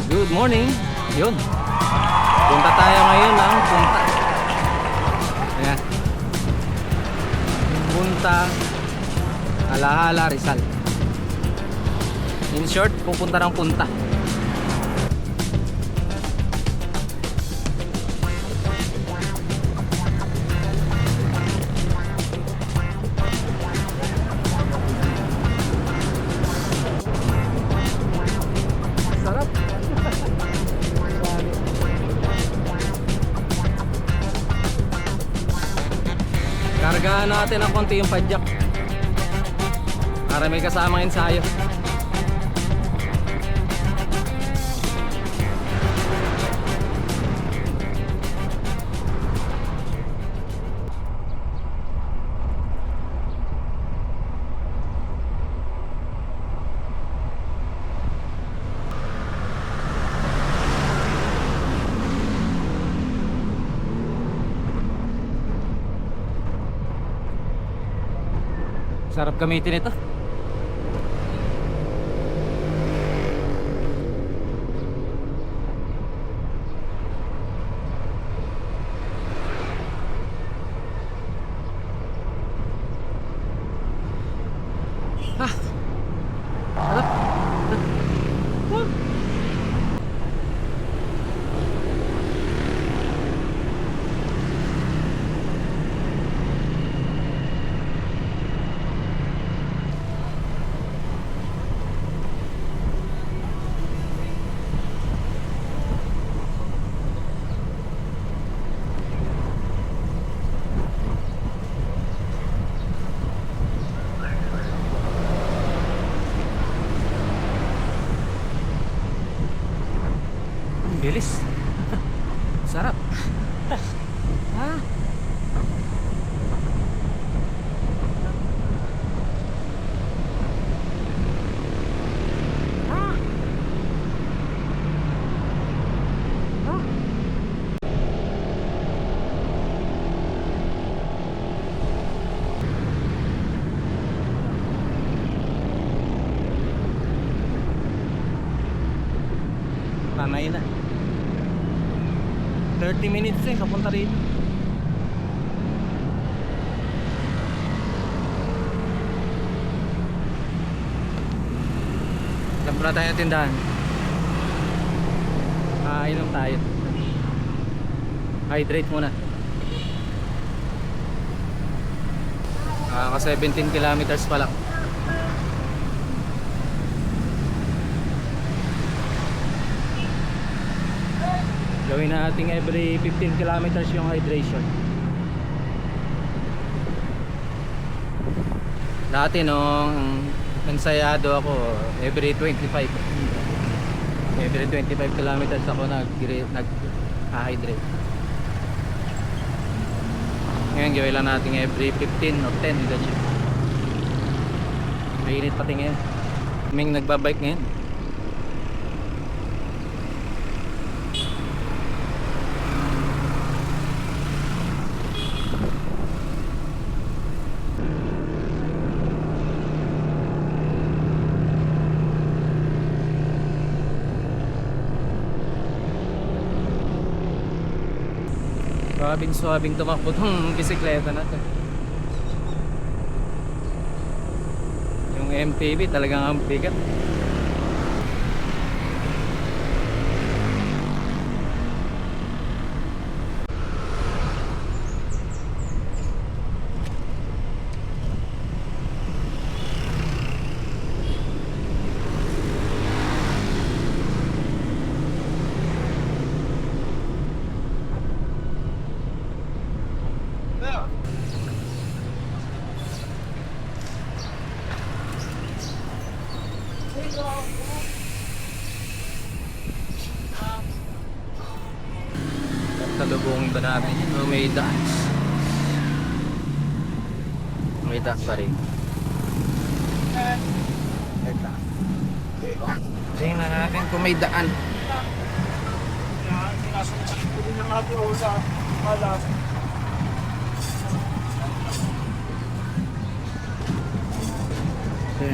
Good morning. Yun. Punta tayo ngayon ng punta. Ayan. Punta Alahala, Rizal. In short, pupunta ng punta. Sarap. Kargahan natin ng konti yung padyak para may kasamang ensayo. Sarap gamitin ito. Ah, sarap. Bilis. Sarap. Ah. Ah. Ah. Panay na. 30 minutes eh, kapunta rin. Tapos na tayo tindahan. Inom tayo. Hydrate muna. Ka 17 kilometers pa lang. Gawin natin every 15 kilometers yung hydration. Dati nung ensayado ako, every 25 kilometers ako nag-hydrate. Ngayon gawin lang natin every 15 or 10 ganyan. Mainit pati ngayon. Kaming nagbabike ngayon. Suwabing tumakbo tong bisikleta natin. Yung MTB talagang ang bigat. Talubong ba natin yun? May dance. May dance pa rin. Tingnan natin kung may daan.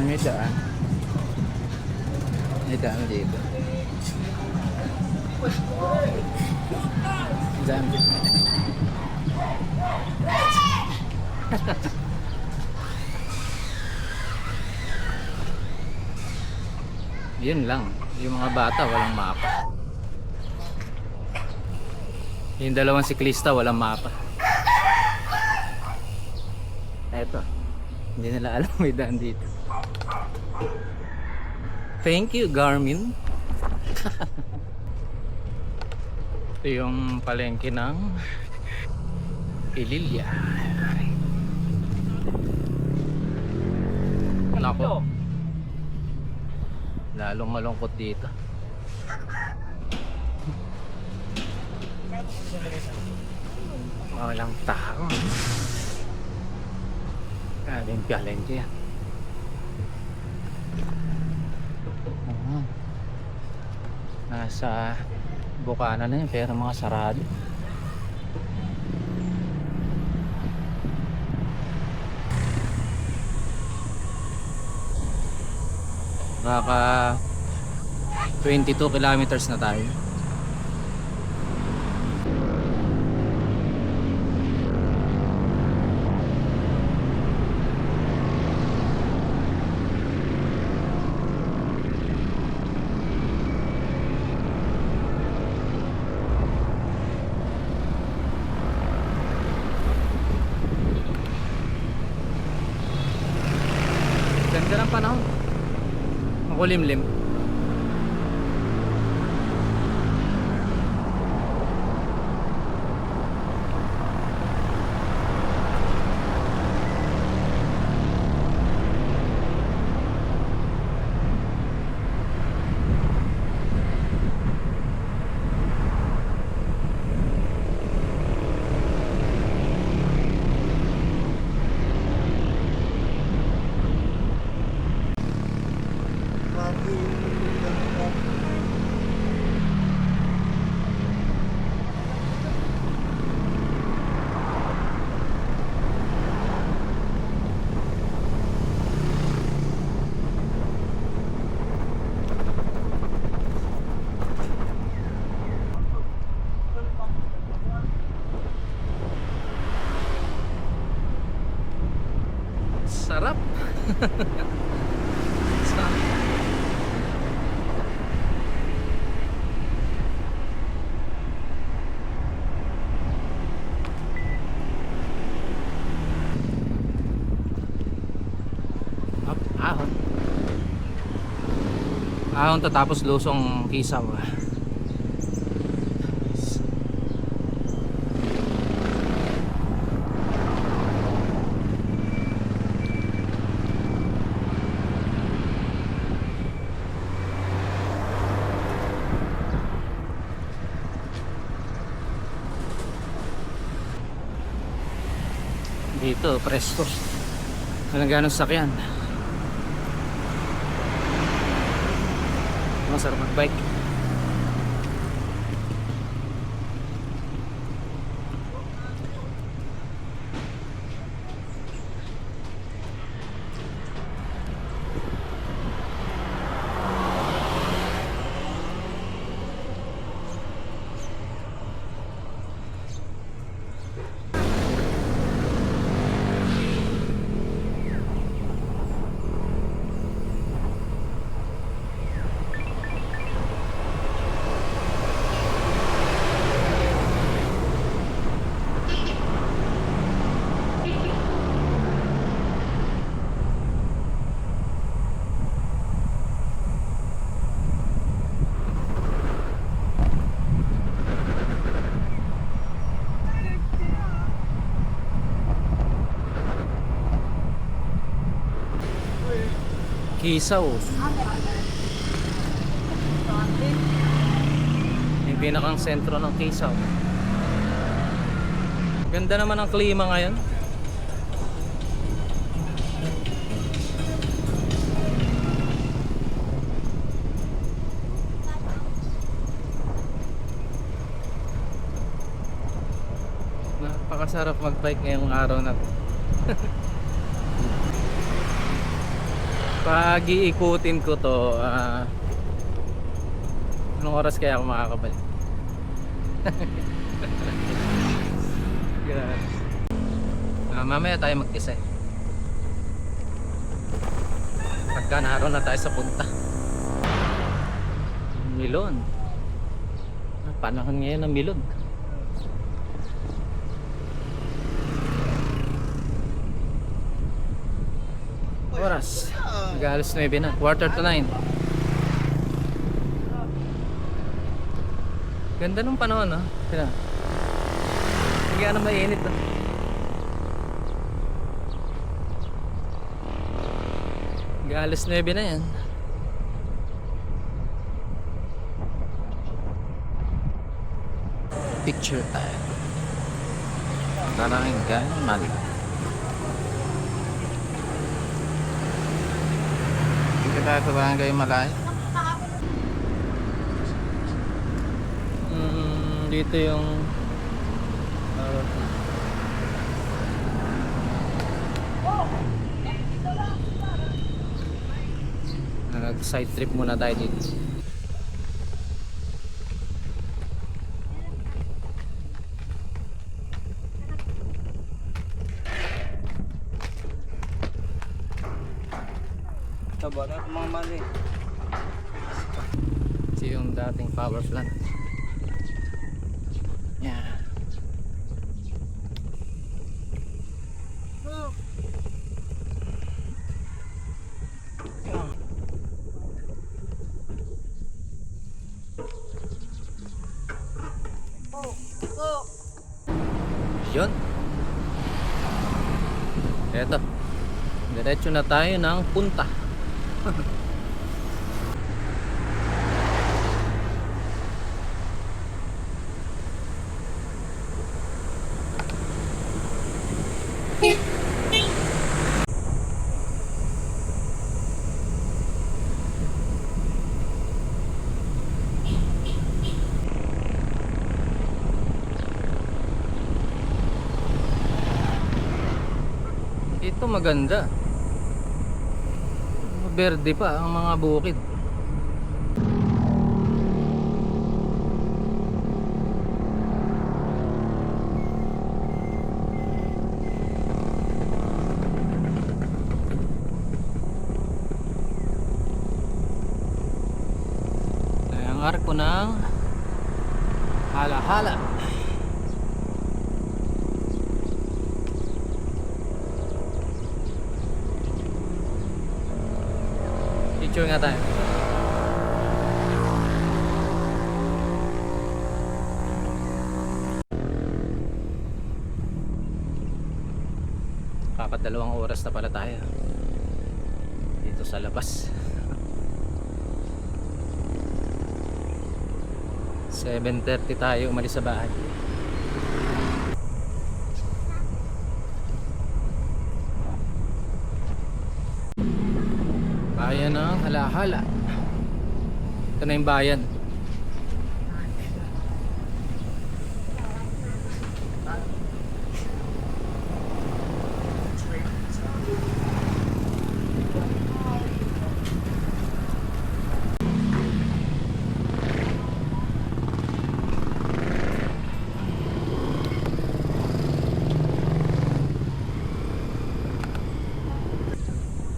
May daan. May daan dito. Dami. Yun lang, yung mga bata walang mapa. Yung dalawang siklista walang mapa. Eto, hindi nila alam may daan dito. Thank you, Garmin. Ito yung palengke ng Ililia. Nako, lalong malungkot dito. Walang tao. Galing palengke yan. Nasa Bukana na yun pero mga sarado. Baka 22 kilometers na tayo. Ganda ng panahon. Makulimlim. Sarap. Sarap. Up, ahon. Ahon to tapos lusong Kisaw. Dito, presto. Walang ganong sakyan. Masarap mag-bike. Kisaw. Yung pinakang sentro ng Kisaw. Ganda naman ang klima ngayon. Napakasarap mag-bike ngayong araw na to. Pag iikutin ko to, anong oras kaya ako makakabalik? Grabe. Mamaya tayo mag-isa eh. Pagka naroon na tayo sa punta. Milon. Panahon ngayon ng milon. Oras. Mag-alas 9 na. Quarter to 9. Ganda nung panahon, no? Sina. Hindi ka na mainit, no? Mag-alas 9 na yan. Picture time. Maraming ganang mali. Dito tayo sa barangay Malay. Dito yung nag-side trip muna tayo dito. Tabaran mga mali. Ito yung dating power plant. Yeah. Yun. Eto. Diretso na tayo ng punta. Ito maganda. Berde pa ang mga bukid. Ang arko ng Hala-hala. Picture nga tayo. Dapat 2 oras na pala tayo dito sa labas. 7:30 tayo umalis sa bahay. Bayan ng Hala-hala. Ito na yung bayan.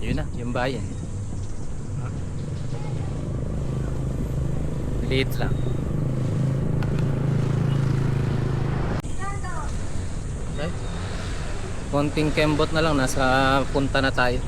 Yun na, yung bayan. Liit lang. Okay. Konting kembot na lang, nasa punta na tayo.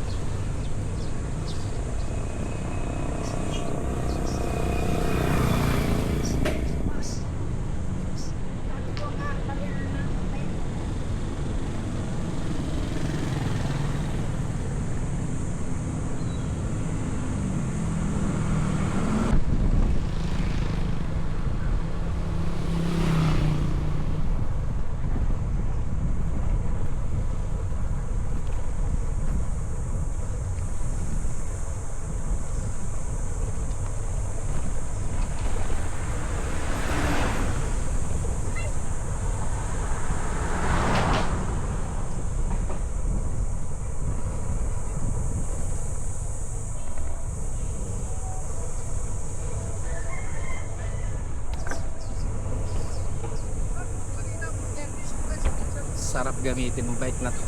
Sarap gamitin ng bike na to.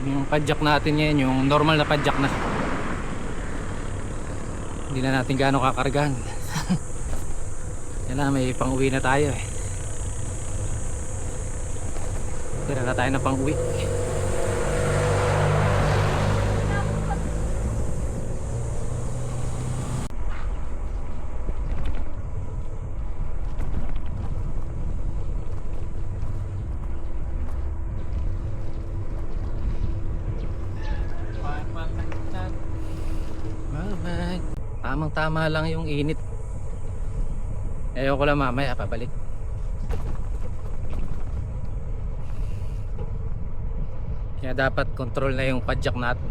Yung padjak natin ngayon, yung normal na padjak na. Hindi na natin gaano kakargahan. Yan na, may pang uwi na tayo eh. Tira na tayo na pang uwi. Bye-bye. Tamang tama lang yung init. Ayoko lang mamaya pabalik. Kaya dapat control na yung padjak natin.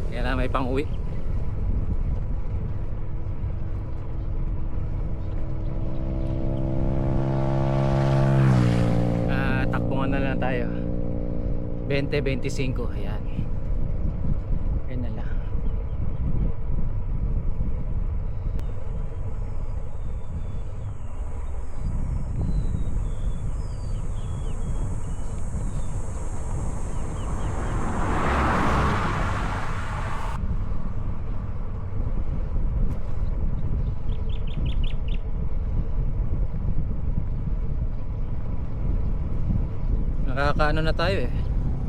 Kaya na may pang uwi. Takbungan na lang tayo. 20-25. Ayan. Ayan na lang. Nakakaano na tayo eh,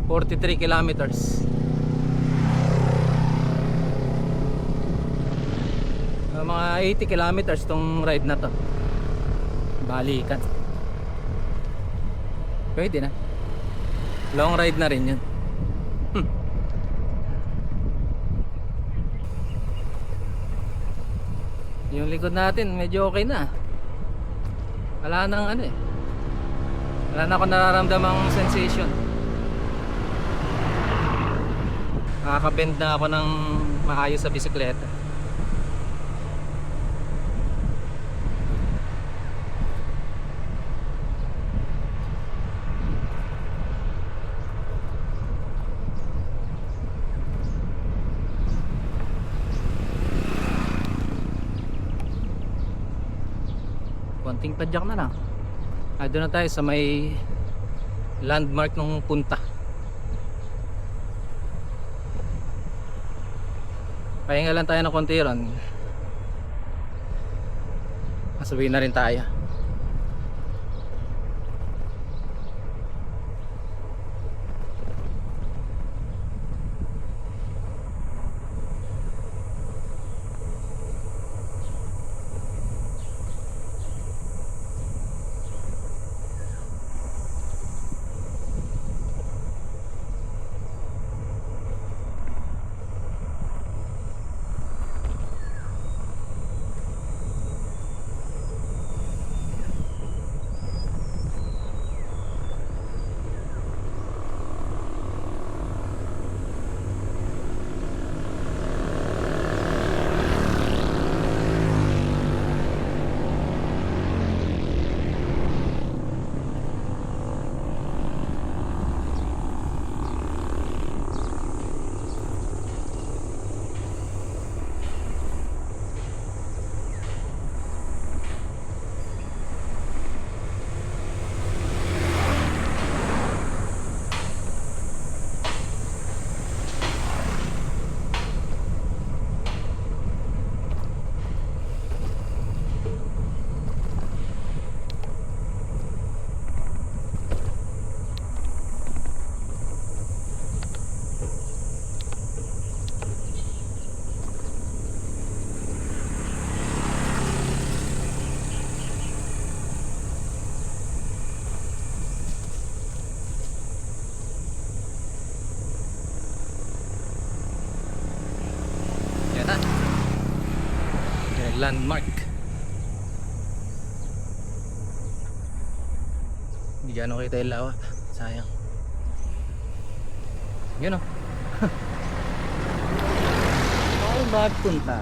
43 kilometers. Mga 80 kilometers tong ride na to. Balikan. Pwede na. Long ride na rin yun. Yung likod natin medyo okay na. Wala nang ano eh, wala na ako nararamdamang sensation. Nakaka-bend na ako ng maayos sa bisikleta. Konting padjak na lang. Doon na tayo sa may landmark ng punta. Pahinga lang tayo ng konti ron. Masuwi na rin tayo. Landmark. Hindi gano'n kita yung lawa. Sayang. Yun o. Oh, magpunta.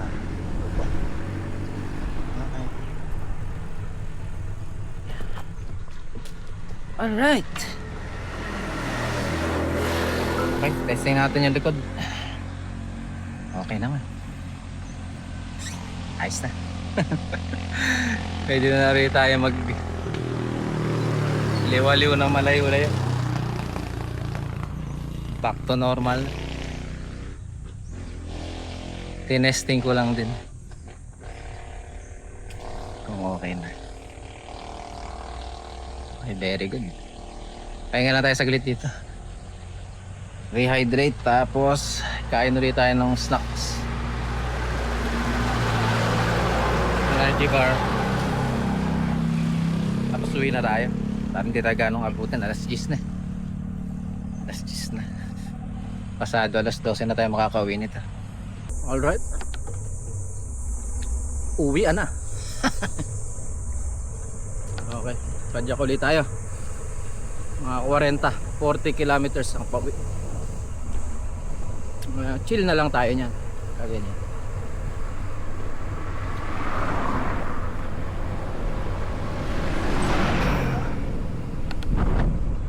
Okay. Alright. Okay, testing natin yung likod. Okay naman. Ayos na. Pwede na rin tayo mag liwaliw ng malayo-layo. Back to normal. Tinesting ko lang din kung okay na. Okay, very good. Pahinga lang tayo saglit dito. Rehydrate, tapos kain ulit tayo ng snacks. Energy bar. Tapos uwi na tayo. Parang hindi tayo ganong abutin. Alas 10 na. Alas 10 na. Pasado alas 12 na tayo makakauwi nito. Alright. Uwi na. Okay. Padyak ulit tayo. Mga 40 kilometers ang pauwi. Chill na lang tayo niyan. Kaganyan.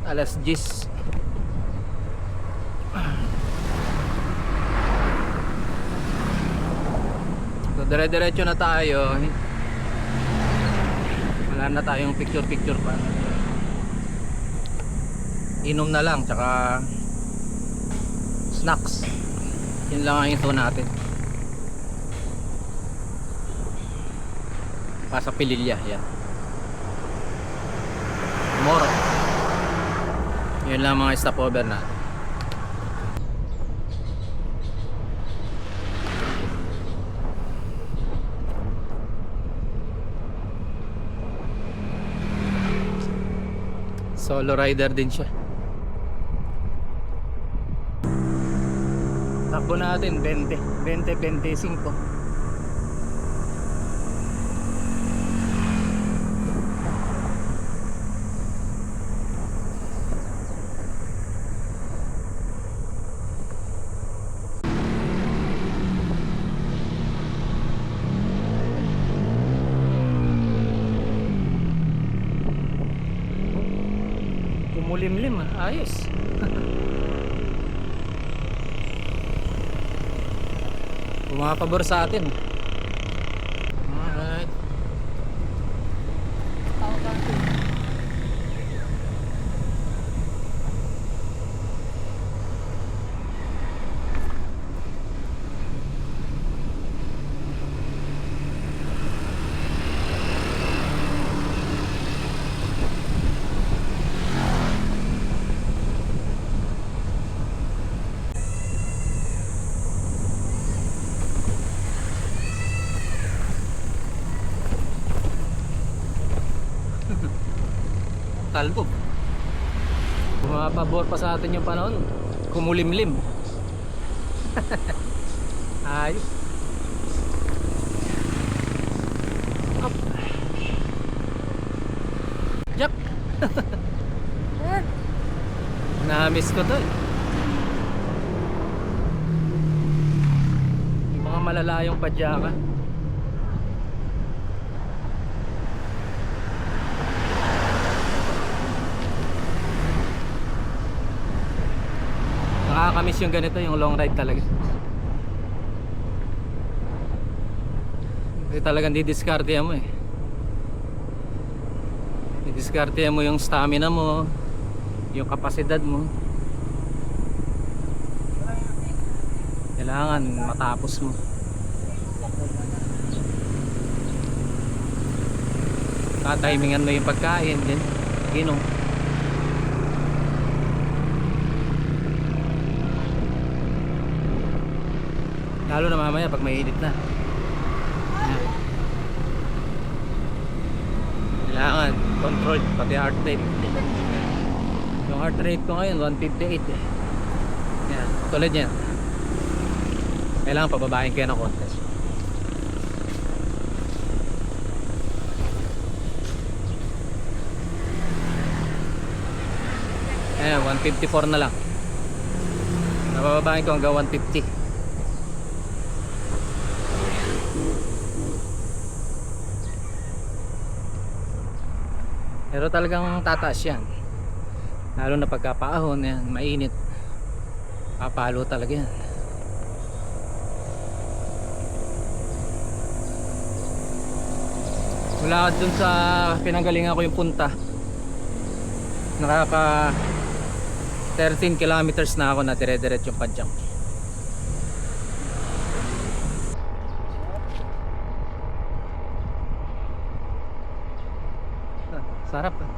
Alas 10. So dire-diretso na tayo. Wala na tayong picture pa. Inom na lang tsaka snacks. Yun lang ang ito natin. Pasa Pililya, yan. Moro. Yun lang mga stopover na. Solo rider din siya. Takbo natin 20-25. Kumulimlim, ayos. Pumapabor sa atin. Alright. Talbog. Pumapabor pa sa atin yung panahon. Kumulimlim. Ayos. Up. Jack. Na-miss ko to. Yung mga malalayong padyakan. Nakakamiss yung ganito, yung long ride talaga. Kasi talagang didiskartehan mo eh. Didiskartehan mo yung stamina mo, yung kapasidad mo. Kailangan matapos mo. Katimingan mo yung pagkain din. Inom. Lalo na mamaya pag may edit na. Kailangan control pati heart rate. Yung heart rate ko ngayon 158 eh. Yan, tulad yan. Kailangan pababahin ko yan ng konti. Ayan, 154 na lang. Nabababahin ko hanggang 150. Pero talagang tataas yan. Lalo na pagkapaahon yan, mainit. Papalo talaga yan. Mula dun sa pinanggalingan ko yung punta, nakaka 13 kilometers na ako na dire-diretso yung Padjang. Sarap ah.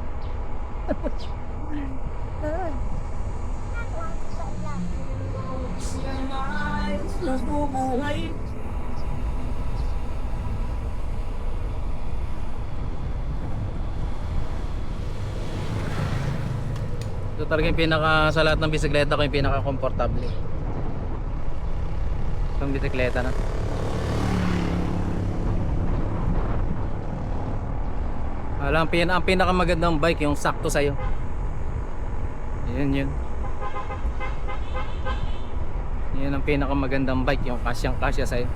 Ito talaga yung pinaka, sa lahat ng bisikleta ko, yung pinaka komportable. Itong bisikleta na. Alam, ang pinaka magandang bike yung sakto sa'yo. Yun. Yun ang pinaka magandang bike, yung kasyang kasya sa'yo.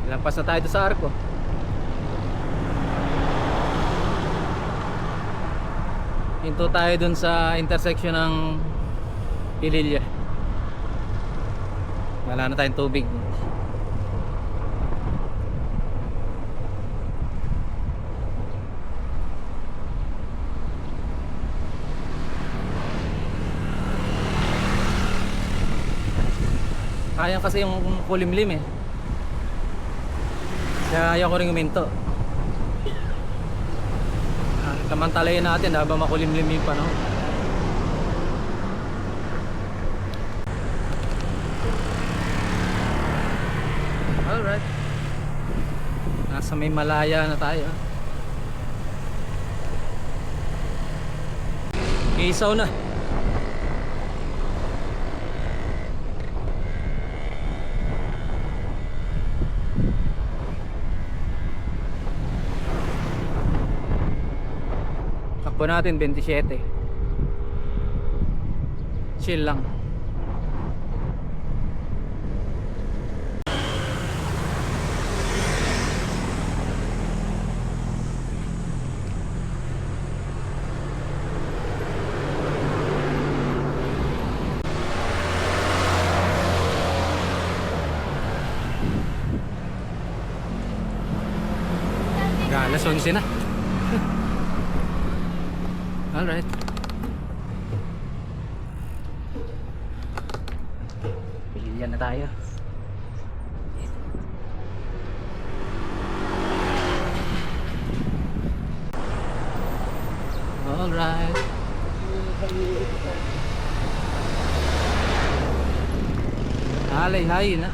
Lampas na tayo sa Arco. Hinto tayo dun sa intersection ng Pililla. Wala na tayong tubig. Sayang kasi yung kulimlim eh. Kaya ayaw ko rin huminto. Samantalayin natin habang makulimlim yung panahon. Alright. Nasa may Malaya na tayo. Isaw na. Takbo natin 27. Chill lang. Alas 11 na. Alright. Pilihan na tayo. Alright. Halay-hay na.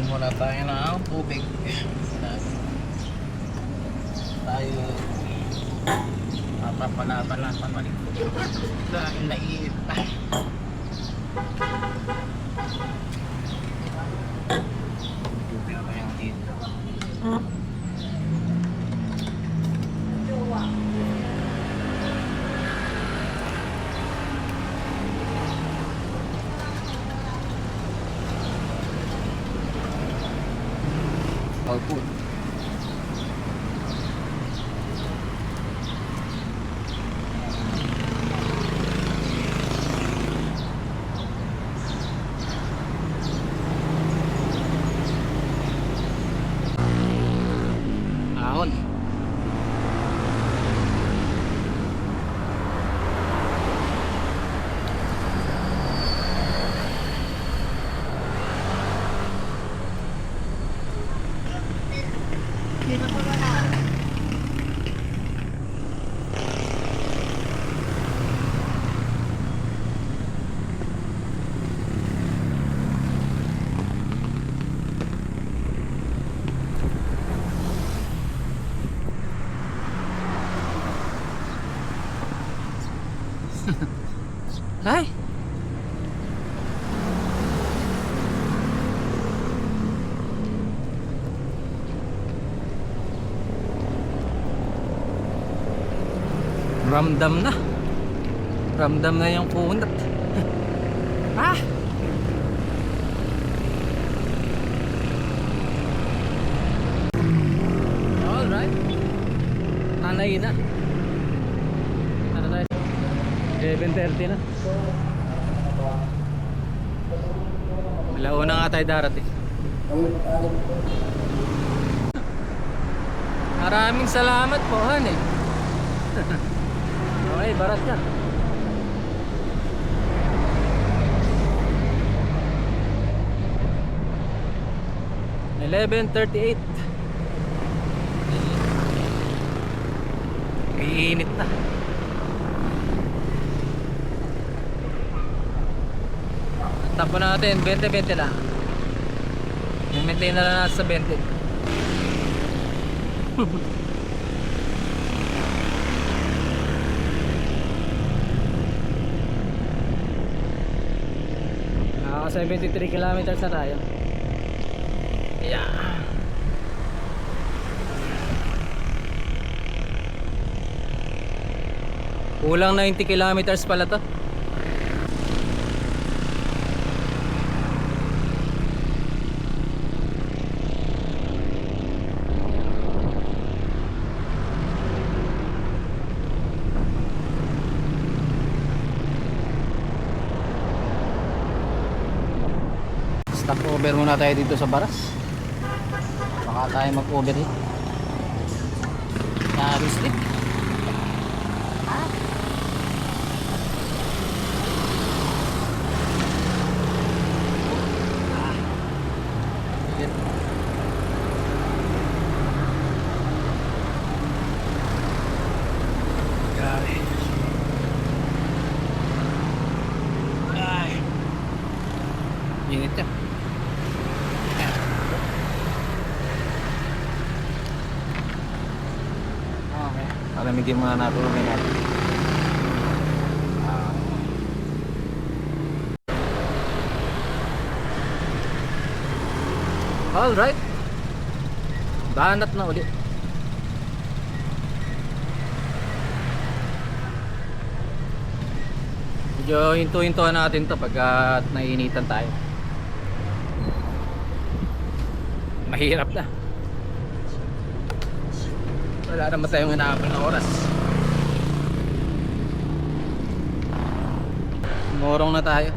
Muna tayo ng tubig. Tayo papalaban balik dahil naiit tayo. Tubig na yung dito. Output. Ahon. Ay. Ramdam na. Ramdam na yung kunat. Ah! Alright. Tanay na. Ano tayo? 11:30 na. Malauna nga tayo darating. Maraming salamat po, Han eh. Okay, barat ka. $11:38. Iinit na. Tapo natin 20-20 lang. I-maintain na lang natin sa 20. Naka 73 kilometers na tayo. Yeah. Kulang 90 kilometers pala to. Stop over muna tayo dito sa Baras. Baka tayo mag-overheat. Slip. Init ya. Okay. Palamigin muna natin yung natin. Alright. Banat na ulit. Medyo hinto-hintoan natin to pagka naiinitan tayo. Mahirap na. Wala naman tayong inaabang na oras. Morong na tayo.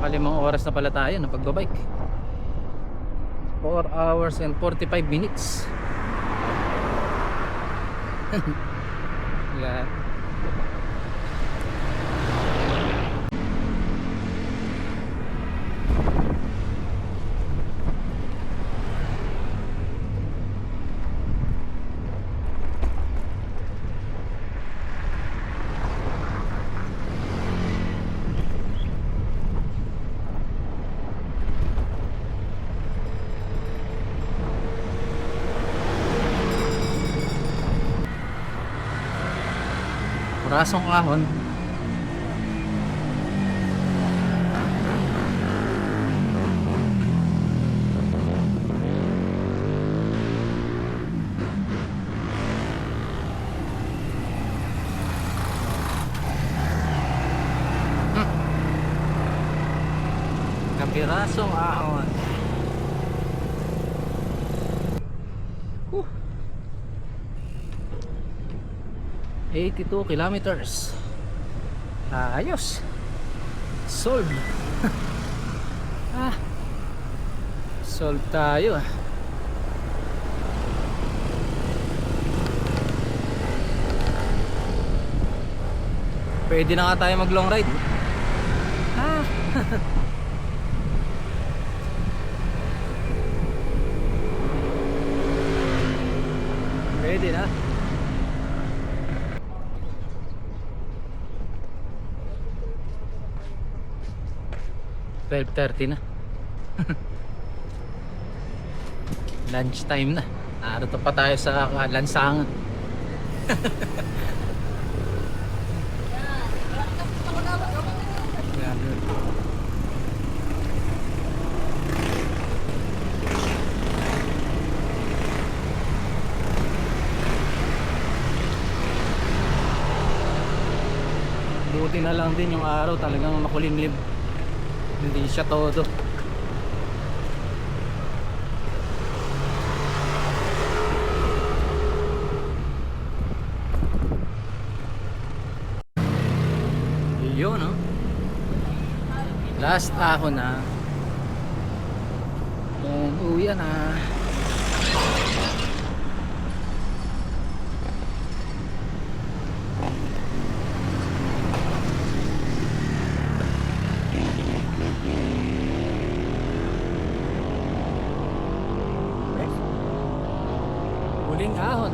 Limang oras na pala tayo na pagbabike. 4 hours and 45 minutes. Yeah. Rasong ahon. Kapirasong ahon. 82 kilometers. Ayos. Solve. Solve tayo. Pwede na nga tayo mag long ride. Pwede na. 12:30 na. Lunch time na. Narito pa tayo sa lansangan. Buti na lang din yung araw, talagang makulimlim. Hindi siya todo. Yun, no? Last ahon na. Uwi na. Huling ahon.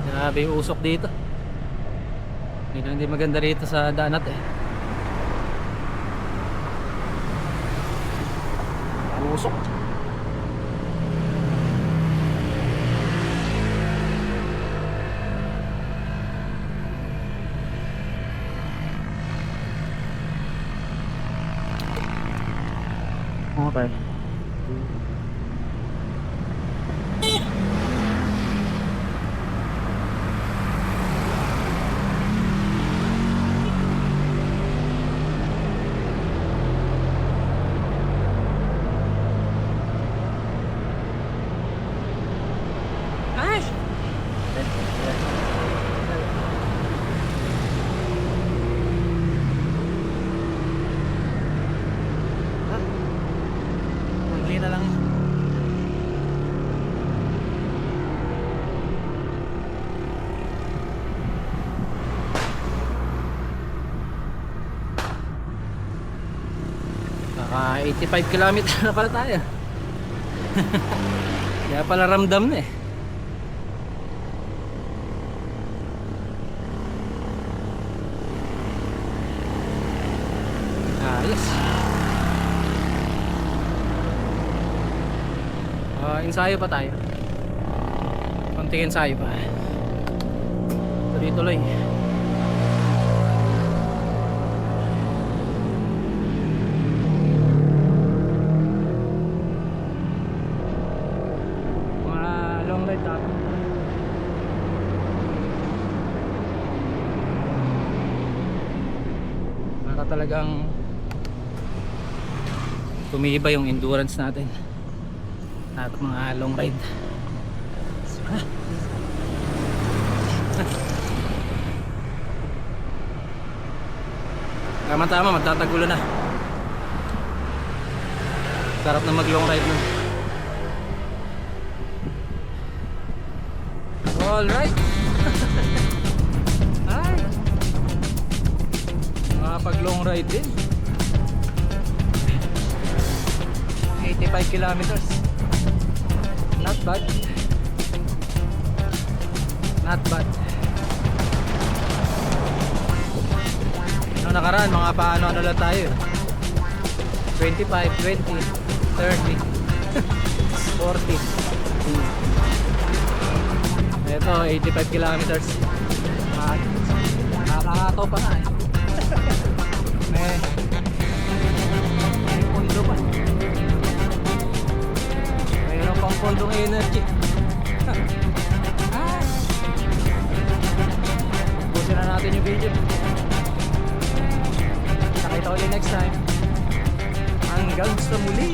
Grabe yung usok dito. Hindi maganda rito sa Danat eh. Usok. Okay. Na lang. Naka 85 kilometer na pala tayo. Kaya pala ramdam na eh. Ayos. Ensayo pa tayo. Konting ensayo pa. Tuloy-tuloy. Mga long ride dapat. Para talagang tumiba yung endurance natin at mga long ride. Tama-tama, magtatagulo na. Sarap na mag long ride na. Alright. Ay, mga pag long ride din. 85 kilometers. Not bad. Not bad. Nung nakaraan, mga paano lang tayo. 25, 20, 30, 40. Ito, 85 kilometers. Nakakataw pa na eh. May pundo pa. Mayroon pang pundo yung energy. Busin na natin yung video. Nakita ulit next time. Hanggang sa muli.